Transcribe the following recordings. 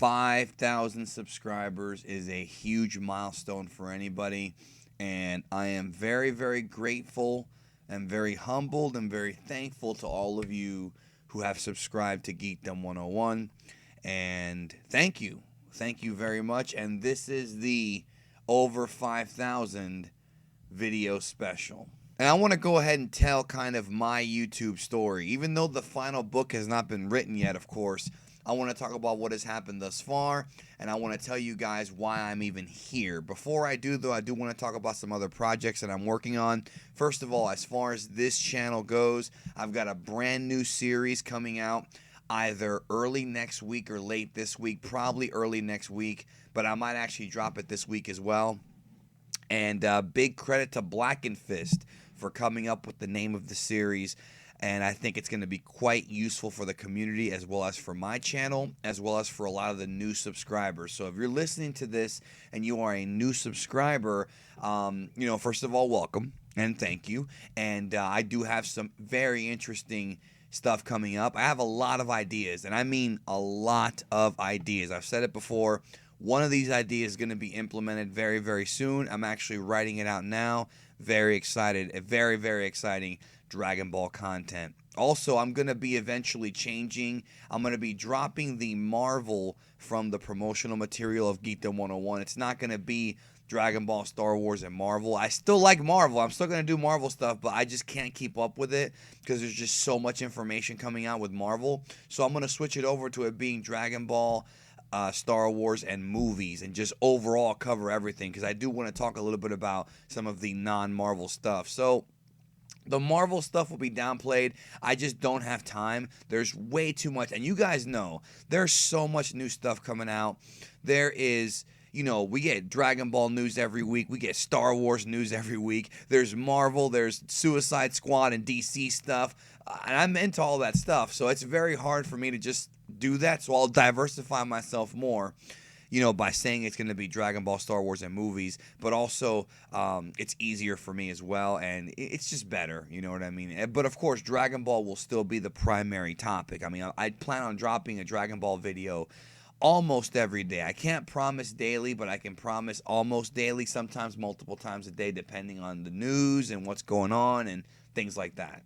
5,000 subscribers is a huge milestone for anybody, and I am very, very grateful and very humbled and very thankful to all of you who have subscribed to Geekdom101, and thank you. Thank you very much, and this is the over 5,000 video special. And I want to go ahead and tell kind of my YouTube story. Even though the final book has not been written yet, of course, I want to talk about what has happened thus far, and I want to tell you guys why I'm even here. Before I do, though, I do want to talk about some other projects that I'm working on. First of all, as far as this channel goes, I've got a brand new series coming out either early next week or late this week, probably early next week, but I might actually drop it this week as well. And big credit to BLACKENFIST for coming up with the name of the series. And I think it's going to be quite useful for the community as well as for my channel, as well as for a lot of the new subscribers. So if you're listening to this and you are a new subscriber, first of all, welcome and thank you. And I do have some very interesting stuff coming up. I have a lot of ideas, and I mean a lot of ideas. I've said it before. One of these ideas is going to be implemented very, very soon. I'm actually writing it out now. Very excited. Very, very exciting Dragon Ball content. Also, I'm going to be eventually changing. I'm going to be dropping the Marvel from the promotional material of Geekdom101. It's not going to be Dragon Ball, Star Wars, and Marvel. I still like Marvel. I'm still going to do Marvel stuff, but I just can't keep up with it because there's just so much information coming out with Marvel. So I'm going to switch it over to it being Dragon Ball, Star Wars, and movies, and just overall cover everything because I do want to talk a little bit about some of the non-Marvel stuff. So the Marvel stuff will be downplayed. I just don't have time. There's way too much. And you guys know there's so much new stuff coming out. There is, we get Dragon Ball news every week. We get Star Wars news every week. There's Marvel. There's Suicide Squad and DC stuff. And I'm into all that stuff. So it's very hard for me to just do that. So I'll diversify myself more, by saying it's going to be Dragon Ball, Star Wars, and movies, but also it's easier for me as well, and it's just better, you know what I mean? But of course, Dragon Ball will still be the primary topic. I mean, I plan on dropping a Dragon Ball video almost every day. I can't promise daily, but I can promise almost daily, sometimes multiple times a day, depending on the news and what's going on and things like that.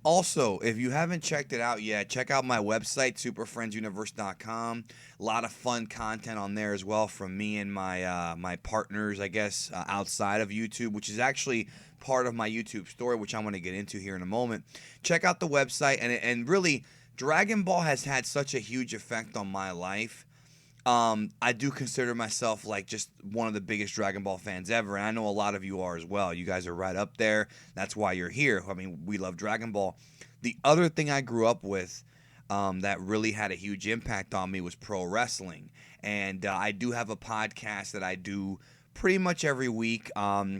Also, if you haven't checked it out yet, check out my website, superfriendsuniverse.com. A lot of fun content on there as well from me and my partners, I guess, outside of YouTube, which is actually part of my YouTube story, which I'm going to get into here in a moment. Check out the website, and really, Dragon Ball has had such a huge effect on my life. I do consider myself like just one of the biggest Dragon Ball fans ever, and I know a lot of you are as well. You guys are right up there. That's why you're here. I mean, we love Dragon Ball. The other thing I grew up with that really had a huge impact on me was pro wrestling, and I do have a podcast that I do pretty much every week,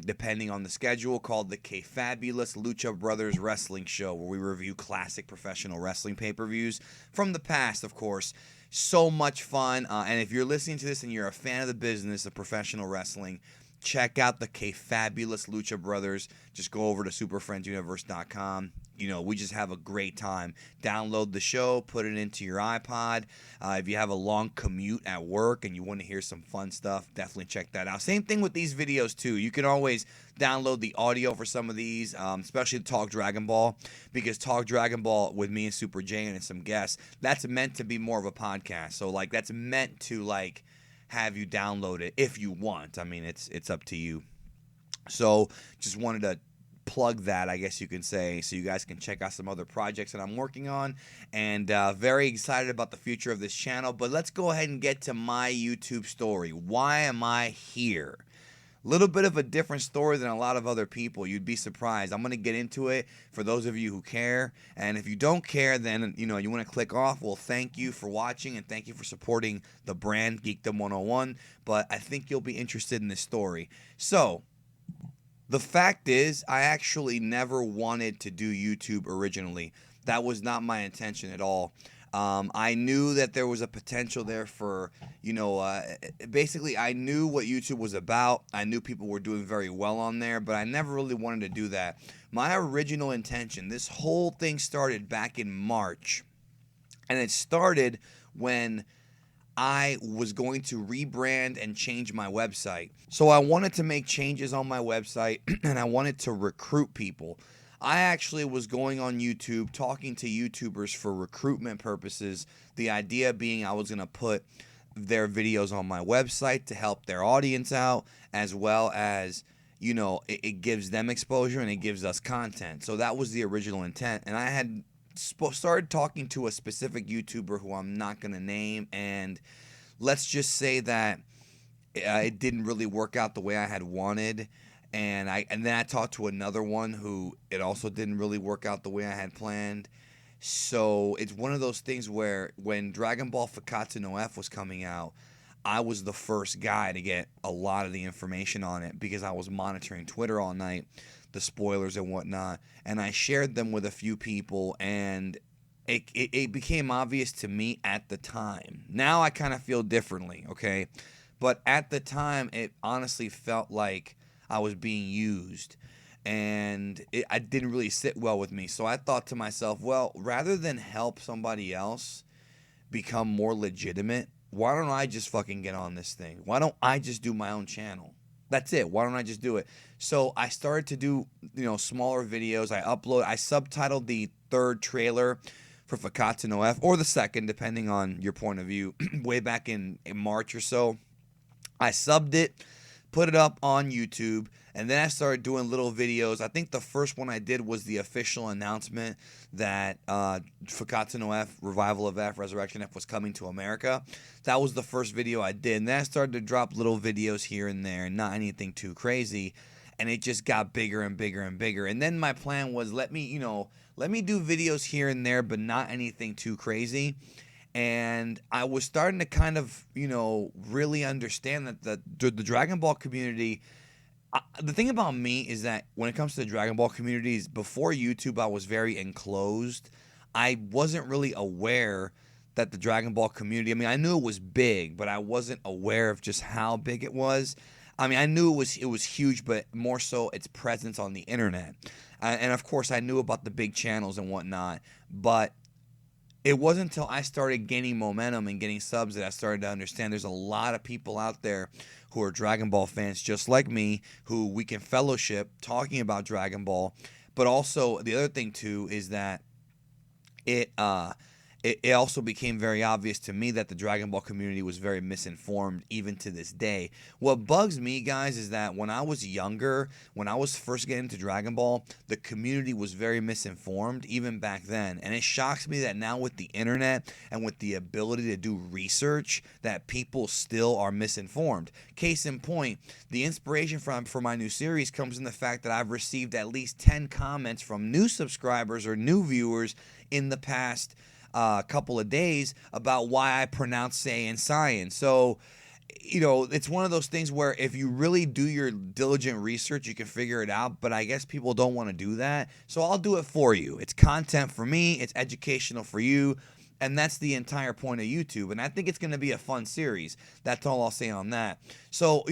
depending on the schedule, called the K-Fabulous Lucha Brothers Wrestling Show, where we review classic professional wrestling pay-per-views from the past, of course. So much fun, and if you're listening to this and you're a fan of the business of professional wrestling, check out the K-Fabulous Lucha Brothers. Just go over to superfriendsuniverse.com. We just have a great time. Download the show, put it into your iPod. If you have a long commute at work and you want to hear some fun stuff, definitely check that out. Same thing with these videos, too. You can always download the audio for some of these, especially Talk Dragon Ball, because Talk Dragon Ball with me and Super Jayain and some guests, that's meant to be more of a podcast. So, that's meant to, have you download it if you want. I mean, it's up to you. So, just wanted to plug that, I guess you can say, so you guys can check out some other projects that I'm working on, and very excited about the future of this channel. But let's go ahead and get to my YouTube story. Why am I here? A little bit of a different story than a lot of other people. You'd be surprised. I'm going to get into it for those of you who care, and if you don't care, then you want to click off. Well, thank you for watching, and thank you for supporting the brand Geekdom101, but I think you'll be interested in this story. So the fact is, I actually never wanted to do YouTube originally. That was not my intention at all. I knew that there was a potential there for, basically I knew what YouTube was about. I knew people were doing very well on there, but I never really wanted to do that. My original intention, this whole thing started back in March, and it started when I was going to rebrand and change my website. So I wanted to make changes on my website and I wanted to recruit people. I actually was going on YouTube talking to YouTubers for recruitment purposes. The idea being I was going to put their videos on my website to help their audience out, as well as, you know, it gives them exposure and it gives us content. So that was the original intent. And I had started talking to a specific YouTuber who I'm not going to name, and let's just say that it didn't really work out the way I had wanted. And then I talked to another one who it also didn't really work out the way I had planned. So it's one of those things where when Dragon Ball Fakatsu no F was coming out, I was the first guy to get a lot of the information on it because I was monitoring Twitter all night, the spoilers and whatnot, and I shared them with a few people, and it became obvious to me at the time. Now I kind of feel differently, okay? But at the time, it honestly felt like I was being used, and I didn't really sit well with me. So I thought to myself, well, rather than help somebody else become more legitimate, why don't I just fucking get on this thing? Why don't I just do my own channel? That's it. Why don't I just do it? So I started to do, you know, smaller videos. I subtitled the third trailer for Fakatsu no F, or the second, depending on your point of view, way back in March or so. I subbed it, put it up on YouTube, and then I started doing little videos. I think the first one I did was the official announcement that Fakatsu no F, Revival of F, Resurrection F was coming to America. That was the first video I did. And then I started to drop little videos here and there, not anything too crazy. And it just got bigger and bigger and bigger. And then my plan was, let me do videos here and there, but not anything too crazy. And I was starting to kind of, really understand that the Dragon Ball community, the thing about me is that when it comes to the Dragon Ball communities, before YouTube, I was very enclosed. I wasn't really aware that the Dragon Ball community, I mean, I knew it was big, but I wasn't aware of just how big it was. I mean, I knew it was huge, but more so its presence on the internet. And of course, I knew about the big channels and whatnot, but it wasn't until I started gaining momentum and getting subs that I started to understand there's a lot of people out there who are Dragon Ball fans just like me, who we can fellowship talking about Dragon Ball. But also, the other thing too is that it also became very obvious to me that the Dragon Ball community was very misinformed even to this day. What bugs me, guys, is that when I was younger, when I was first getting into Dragon Ball, the community was very misinformed even back then. And it shocks me that now with the internet and with the ability to do research, that people still are misinformed. Case in point, the inspiration for my new series comes in the fact that I've received at least 10 comments from new subscribers or new viewers in the past couple of days about why I pronounce saying science. So, it's one of those things where if you really do your diligent research, you can figure it out. But I guess people don't want to do that. So I'll do it for you. It's content for me. It's educational for you. And that's the entire point of YouTube. And I think it's going to be a fun series. That's all I'll say on that. So,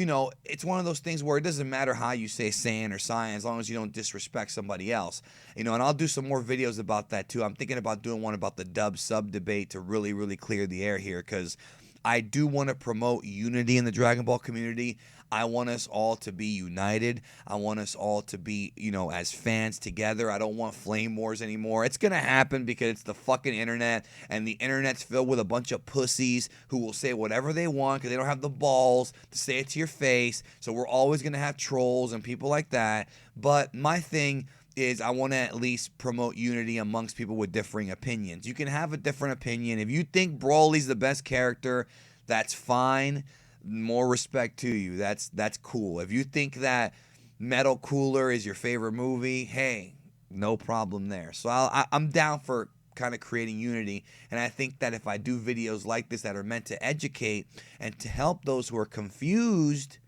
it's one of those things where it doesn't matter how you say Saiyan or science, as long as you don't disrespect somebody else. And I'll do some more videos about that too. I'm thinking about doing one about the dub-sub debate to really, really clear the air here, because I do want to promote unity in the Dragon Ball community. I want us all to be united. I want us all to be, as fans together. I don't want flame wars anymore. It's going to happen because it's the fucking internet, and the internet's filled with a bunch of pussies who will say whatever they want because they don't have the balls to say it to your face. So we're always going to have trolls and people like that. But my thing is I want to at least promote unity amongst people with differing opinions. You can have a different opinion. If you think Broly's the best character, that's fine. More respect to you. That's cool. If you think that Metal Cooler is your favorite movie, hey, no problem there. So I'm down for kind of creating unity, and I think that if I do videos like this that are meant to educate and to help those who are confused,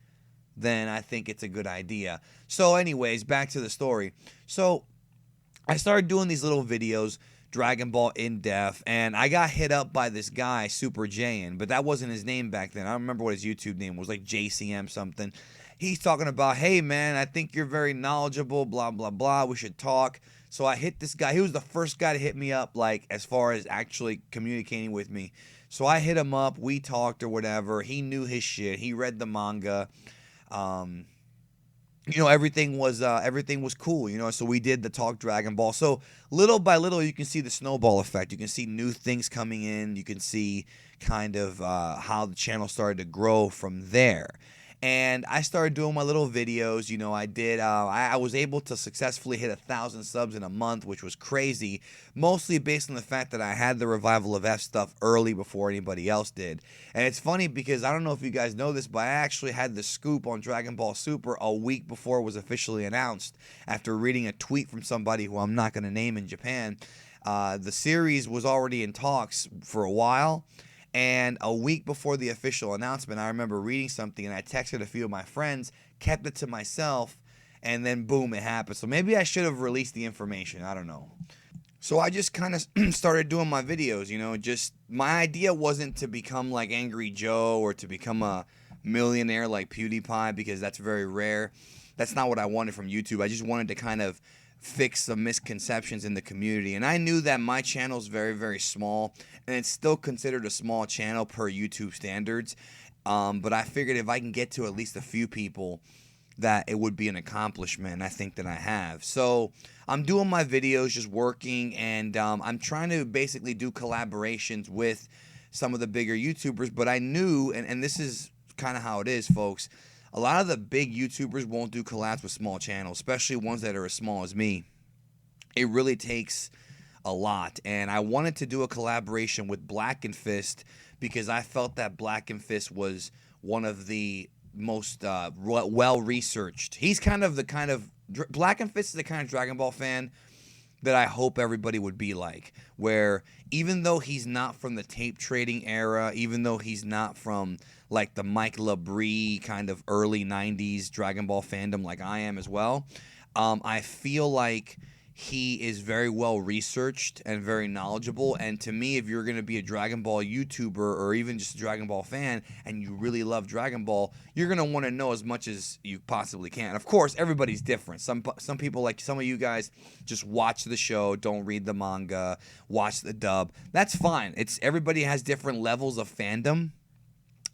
then I think it's a good idea. So anyways, back to the story. So I started doing these little videos, Dragon Ball in depth, and I got hit up by this guy, Super Jayain, but that wasn't his name back then. I don't remember what his YouTube name was, like JCM something. He's talking about, hey man, I think you're very knowledgeable, blah blah blah, we should talk. So I hit this guy. He was the first guy to hit me up, like, as far as actually communicating with me. So I hit him up. We talked or whatever. He knew his shit. He read the manga. Everything was cool. So we did the Talk Dragon Ball. So little by little, you can see the snowball effect. You can see new things coming in. You can see kind of how the channel started to grow from there. And I started doing my little videos. I was able to successfully hit 1,000 subs in a month, which was crazy, mostly based on the fact that I had the Revival of F stuff early before anybody else did. And it's funny because I don't know if you guys know this, but I actually had the scoop on Dragon Ball Super a week before it was officially announced after reading a tweet from somebody who I'm not going to name in Japan. The series was already in talks for a while. And a week before the official announcement, I remember reading something, and I texted a few of my friends, kept it to myself, and then boom, it happened. So maybe I should have released the information. I don't know. So I just kind of started doing my videos, just my idea wasn't to become like Angry Joe or to become a millionaire like PewDiePie, because that's very rare. That's not what I wanted from YouTube. I just wanted to kind of fix some misconceptions in the community. And I knew that my channel is very, very small, and it's still considered a small channel per YouTube standards. But I figured if I can get to at least a few people, that it would be an accomplishment, and I think that I have. So I'm doing my videos, just working, and I'm trying to basically do collaborations with some of the bigger YouTubers. But I knew, and this is kind of how it is, folks, a lot of the big YouTubers won't do collabs with small channels, especially ones that are as small as me. It really takes a lot, and I wanted to do a collaboration with BLACKENFIST because I felt that BLACKENFIST was one of the most well-researched. He's BLACKENFIST is the kind of Dragon Ball fan that I hope everybody would be like, where even though he's not from the tape trading era, even though he's not from like the Mike Labrie kind of early 90s Dragon Ball fandom like I am as well, I feel like he is very well researched and very knowledgeable. And to me, if you're going to be a Dragon Ball YouTuber or even just a Dragon Ball fan and you really love Dragon Ball, you're going to want to know as much as you possibly can. Of course, everybody's different. Some people, like some of you guys, just watch the show, don't read the manga, watch the dub. That's fine. Everybody has different levels of fandom.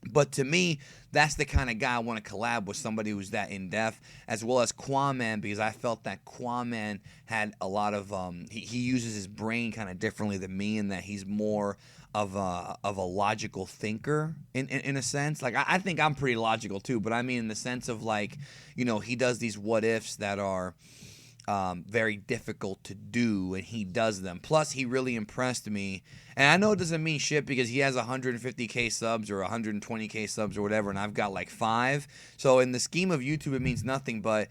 But to me, that's the kind of guy I want to collab with, somebody who's that in-depth, as well as Qaaman, because I felt that Qaaman had a lot of, he uses his brain kind of differently than me, in that he's more of a logical thinker in a sense. Like, I think I'm pretty logical too, but I mean in the sense of like, he does these what-ifs that are very difficult to do, and he does them. Plus, he really impressed me. And I know it doesn't mean shit because he has 150K subs or 120K subs or whatever, and I've got like 5. So in the scheme of YouTube, it means nothing. But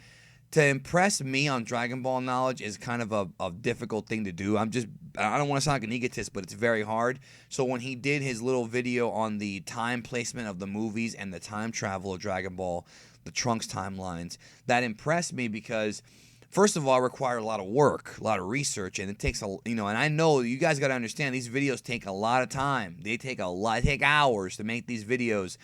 to impress me on Dragon Ball knowledge is kind of a difficult thing to do. I don't want to sound like an egotist, but it's very hard. So when he did his little video on the time placement of the movies and the time travel of Dragon Ball, the Trunks timelines, that impressed me because, first of all, it required a lot of work, a lot of research, and it takes and I know you guys got to understand, these videos take a lot of time. They take hours to make these videos,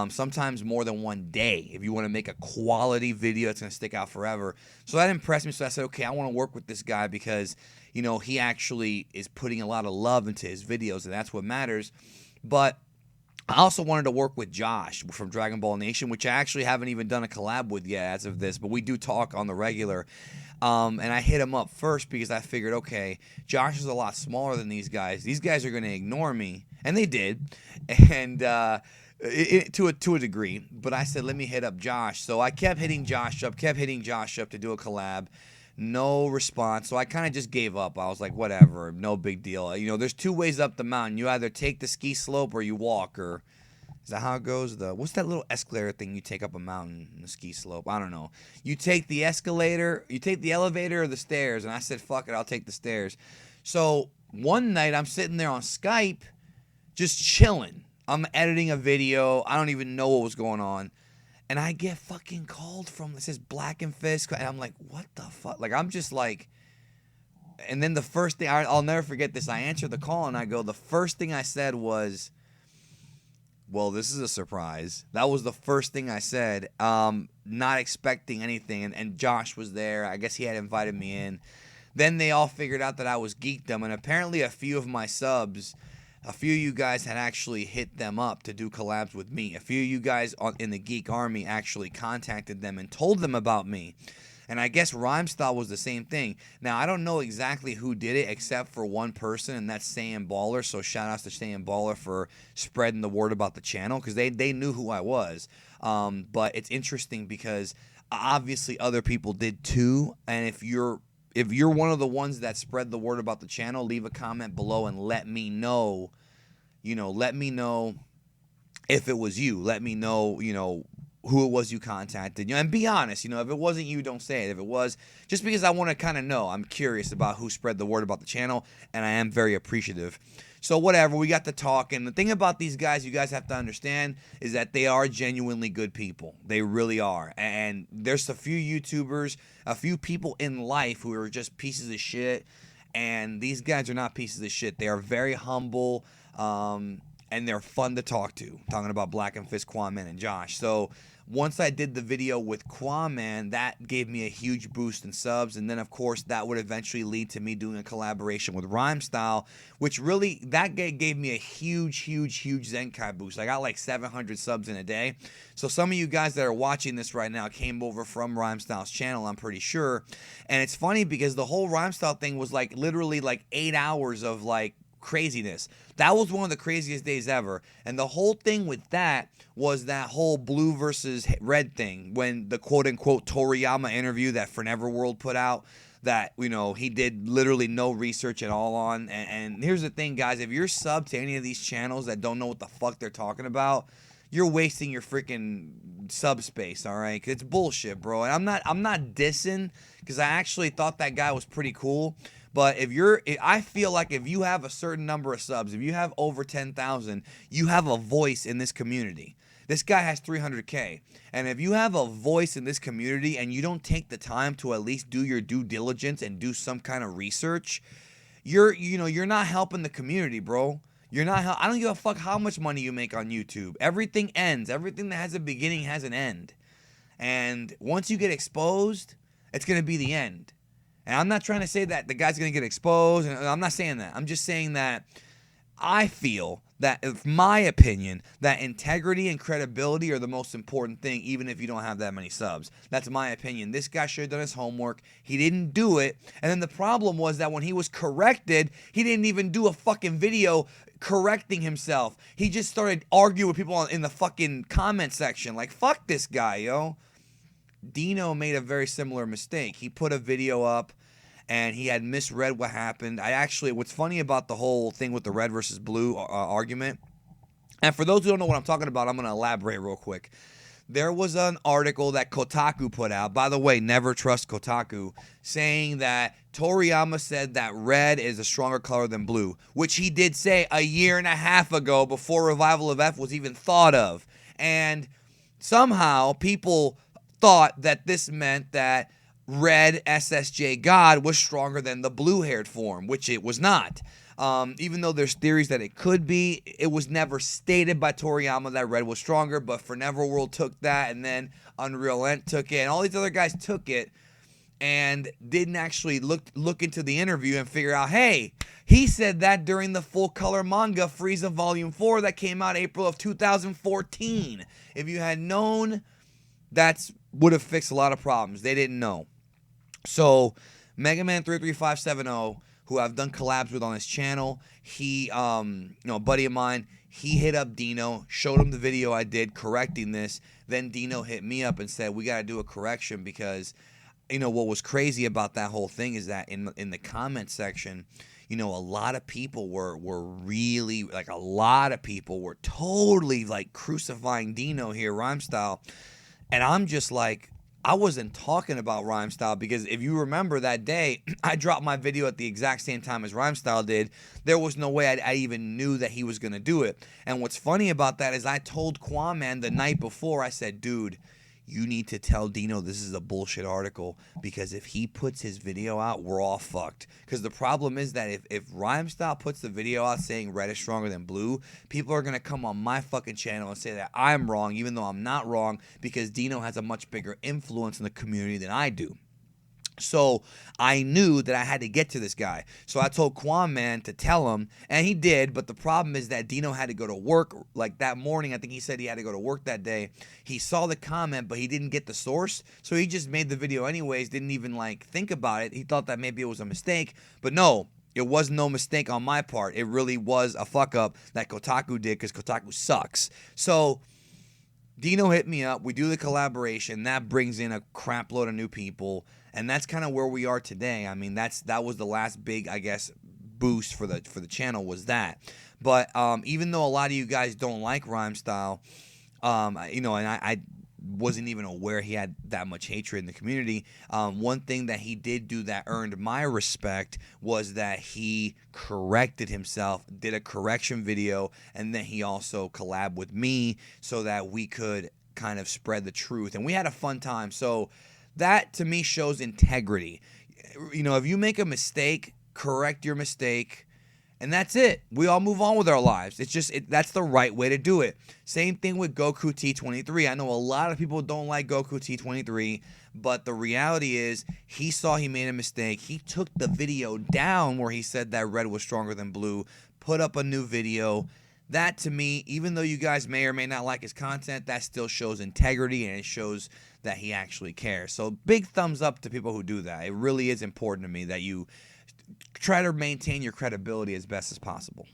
sometimes more than one day. If you want to make a quality video that's going to stick out forever. So that impressed me. So I said, okay, I want to work with this guy because, he actually is putting a lot of love into his videos, and that's what matters. But I also wanted to work with Josh from Dragon Ball Nation, which I actually haven't even done a collab with yet as of this, but we do talk on the regular. And I hit him up first because I figured, okay, Josh is a lot smaller than these guys. These guys are going to ignore me, and they did, and to a degree. But I said, let me hit up Josh. So I kept hitting Josh up to do a collab. No response, so I kind of just gave up. I was like, whatever, no big deal. There's 2 ways up the mountain. You either take the ski slope or you walk, or is that how it goes? What's that little escalator thing you take up a mountain, the ski slope? I don't know. You take the escalator, you take the elevator or the stairs, and I said, fuck it, I'll take the stairs. So one night I'm sitting there on Skype just chilling. I'm editing a video. I don't even know what was going on. And I get fucking called from, it says BLACKENFIST, and I'm like, what the fuck? Like, I'm just like, and then the first thing, I'll never forget this, I answered the call, and I go, the first thing I said was, well, this is a surprise. That was the first thing I said, not expecting anything, and Josh was there. I guess he had invited me in. Then they all figured out that I was Geekdom, and apparently a few of my subs A few of you guys had actually hit them up to do collabs with me. A few of you guys in the Geek Army actually contacted them and told them about me. And I guess Rhymestyle was the same thing. Now, I don't know exactly who did it except for one person, and that's Saiyan Baller. So shout outs to Saiyan Baller for spreading the word about the channel, because they knew who I was. But it's interesting because obviously other people did too. And if you're one of the ones that spread the word about the channel, leave a comment below and let me know. Let me know if it was you. Let me know, who it was you contacted. And be honest, if it wasn't you, don't say it. If it was, just because I want to kind of know. I'm curious about who spread the word about the channel, and I am very appreciative. So whatever, we got to talk. And the thing about these guys, you guys have to understand, is that they are genuinely good people. They really are. And there's a few YouTubers, a few people in life who are just pieces of shit. And these guys are not pieces of shit. They are very humble, and they're fun to talk to. Talking about BLACKENFIST, Qaaman, and Josh. So once I did the video with Qaaman, that gave me a huge boost in subs, and then of course that would eventually lead to me doing a collaboration with Rhymestyle, which really, that gave me a huge Zenkai boost. I got like 700 subs in a day. So some of you guys that are watching this right now came over from Rhymestyle's channel, I'm pretty sure. And it's funny because the whole Rhymestyle thing was like literally like 8 hours of like craziness. That was one of the craziest days ever. And the whole thing with that was that whole blue versus red thing, when the quote-unquote Toriyama interview that Foreverworld put out, that, he did literally no research at all on. And here's the thing, guys. If you're subbed to any of these channels that don't know what the fuck they're talking about, you're wasting your freaking subspace, all right? 'Cause it's bullshit, bro. And I'm not dissing, because I actually thought that guy was pretty cool. But I feel like if you have a certain number of subs, if you have over 10,000, you have a voice in this community. This guy has 300K. And if you have a voice in this community and you don't take the time to at least do your due diligence and do some kind of research, you're not helping the community, bro. I don't give a fuck how much money you make on YouTube. Everything ends. Everything that has a beginning has an end. And once you get exposed, it's going to be the end. And I'm not trying to say that the guy's going to get exposed. And I'm not saying that. I'm just saying that I feel that, in my opinion, that integrity and credibility are the most important thing, even if you don't have that many subs. That's my opinion. This guy should have done his homework. He didn't do it. And then the problem was that when he was corrected, he didn't even do a fucking video correcting himself. He just started arguing with people in the fucking comment section. Like, fuck this guy, yo. Dino made a very similar mistake. He put a video up and he had misread what happened. What's funny about the whole thing with the red versus blue argument, and for those who don't know what I'm talking about, I'm going to elaborate real quick. There was an article that Kotaku put out, by the way, never trust Kotaku, saying that Toriyama said that red is a stronger color than blue, which he did say a year and a half ago, before Revival of F was even thought of. And somehow people thought that this meant that red SSJ God was stronger than the blue-haired form, which it was not. Even though there's theories that it could be, it was never stated by Toriyama that red was stronger, but Foreverworld took that, and then Unreal Ent took it, and all these other guys took it and didn't actually look into the interview and figure out, hey, he said that during the full-color manga Freeza Volume 4 that came out April of 2014. If you had known, that would have fixed a lot of problems. They didn't know. So Mega Man 33570, who I've done collabs with on his channel, he, a buddy of mine, he hit up Dino, showed him the video I did correcting this. Then Dino hit me up and said, we got to do a correction, because, what was crazy about that whole thing is that in the comment section, a lot of people were really, like, a lot of people were totally, like, crucifying Dino here, Rhymestyle. And I'm just like, I wasn't talking about Rhymestyle, because if you remember that day, I dropped my video at the exact same time as Rhymestyle did. There was no way I even knew that he was going to do it. And what's funny about that is I told Qaaman the night before, I said, dude, you need to tell Dino this is a bullshit article, because if he puts his video out, we're all fucked. Because the problem is that if Rhymestyle puts the video out saying red is stronger than blue, people are going to come on my fucking channel and say that I'm wrong, even though I'm not wrong, because Dino has a much bigger influence in the community than I do. So I knew that I had to get to this guy. So I told Qaaman to tell him, and he did. But the problem is that Dino had to go to work like that morning. I think he said he had to go to work that day. He saw the comment, but he didn't get the source. So he just made the video anyways, didn't even like think about it. He thought that maybe it was a mistake. But no, it was no mistake on my part. It really was a fuck up that Kotaku did, because Kotaku sucks. So Dino hit me up. We do the collaboration. That brings in a crap load of new people. And that's kind of where we are today. I mean, that was the last big, I guess, boost for the channel, was that. But even though a lot of you guys don't like Rhymestyle, you know, and I wasn't even aware he had that much hatred in the community. One thing that he did do that earned my respect was that he corrected himself, did a correction video, and then he also collabed with me so that we could kind of spread the truth. And we had a fun time. So that to me shows integrity. You know, if you make a mistake, correct your mistake, and that's it. We all move on with our lives. It's just, that's the right way to do it. Same thing with Goku T23. I know a lot of people don't like Goku T23, but the reality is he saw he made a mistake. He took the video down where he said that red was stronger than blue, put up a new video. That to me, even though you guys may or may not like his content, that still shows integrity, and it shows that he actually cares. So big thumbs up to people who do that. It really is important to me that you try to maintain your credibility as best as possible.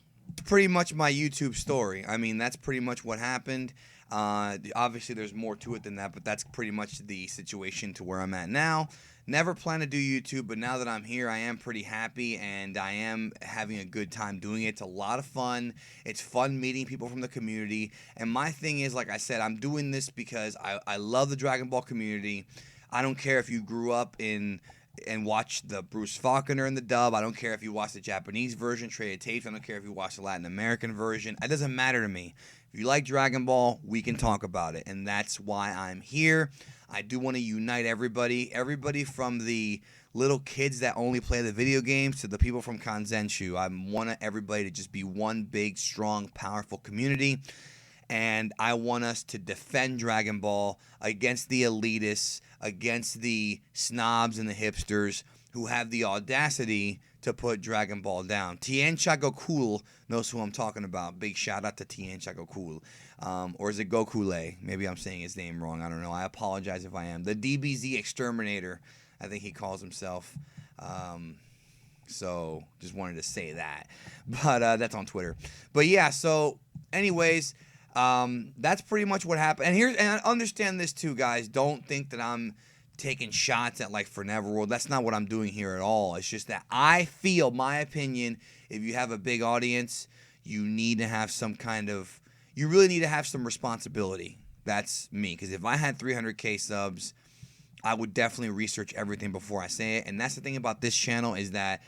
Pretty much my YouTube story. I mean, that's pretty much what happened. Obviously, there's more to it than that, but that's pretty much the situation to where I'm at now. Never planned to do YouTube, but now that I'm here, I am pretty happy, and I am having a good time doing it. It's a lot of fun. It's fun meeting people from the community. And my thing is, like I said, I'm doing this because I love the Dragon Ball community. I don't care if you grew up in and watch the Bruce Faulconer in the dub. I don't care if you watch the Japanese version, traded tapes. I don't care if you watch the Latin American version. It doesn't matter to me. If you like Dragon Ball, we can talk about it, and that's why I'm here. I do want to unite everybody from the little kids that only play the video games to the people from KANZENSHUU. I want everybody to just be one big, strong, powerful community, and I want us to defend Dragon Ball against the elitists, against the snobs and the hipsters who have the audacity to put Dragon Ball down. Tien Chagokul knows who I'm talking about. Big shout out to Tien Chagokul. Or is it Gokule? Maybe I'm saying his name wrong. I don't know. I apologize if I am. The DBZ Exterminator, I think he calls himself. So just wanted to say that. But that's on Twitter. But yeah, so anyways, that's pretty much what happened. And I understand this too, guys. Don't think that I'm taking shots at like Forever World. That's not what I'm doing here at all. It's just that I feel, my opinion, if you have a big audience, you need to have some kind of, you really need to have some responsibility. That's me. Because if I had 300K subs, I would definitely research everything before I say it. And that's the thing about this channel, is that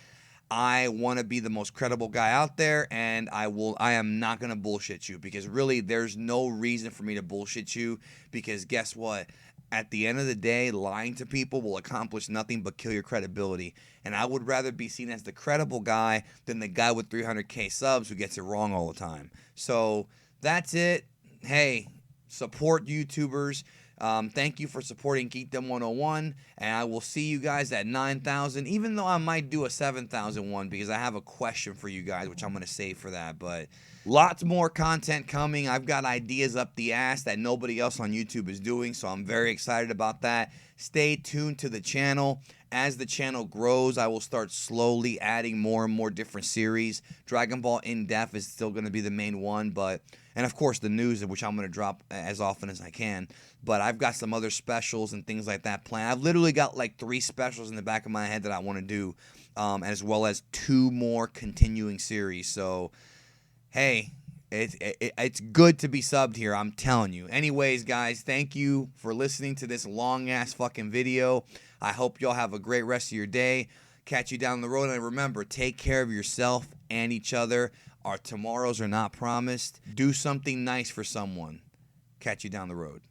I want to be the most credible guy out there, and I am not going to bullshit you, because really there's no reason for me to bullshit you, because guess what? At the end of the day, lying to people will accomplish nothing but kill your credibility. And I would rather be seen as the credible guy than the guy with 300K subs who gets it wrong all the time. So that's it. Hey, support YouTubers. Thank you for supporting Geekdom101, and I will see you guys at 9,000, even though I might do a 7,000 one, because I have a question for you guys, which I'm going to save for that. But lots more content coming. I've got ideas up the ass that nobody else on YouTube is doing, so I'm very excited about that. Stay tuned to the channel. As the channel grows, I will start slowly adding more and more different series. Dragon Ball In Depth is still going to be the main one, and of course the news, which I'm going to drop as often as I can. But I've got some other specials and things like that planned. I've literally got like 3 specials in the back of my head that I want to do, as well as 2 more continuing series. So, hey, it's good to be subbed here, I'm telling you. Anyways, guys, thank you for listening to this long-ass fucking video. I hope y'all have a great rest of your day. Catch you down the road. And remember, take care of yourself and each other. Our tomorrows are not promised. Do something nice for someone. Catch you down the road.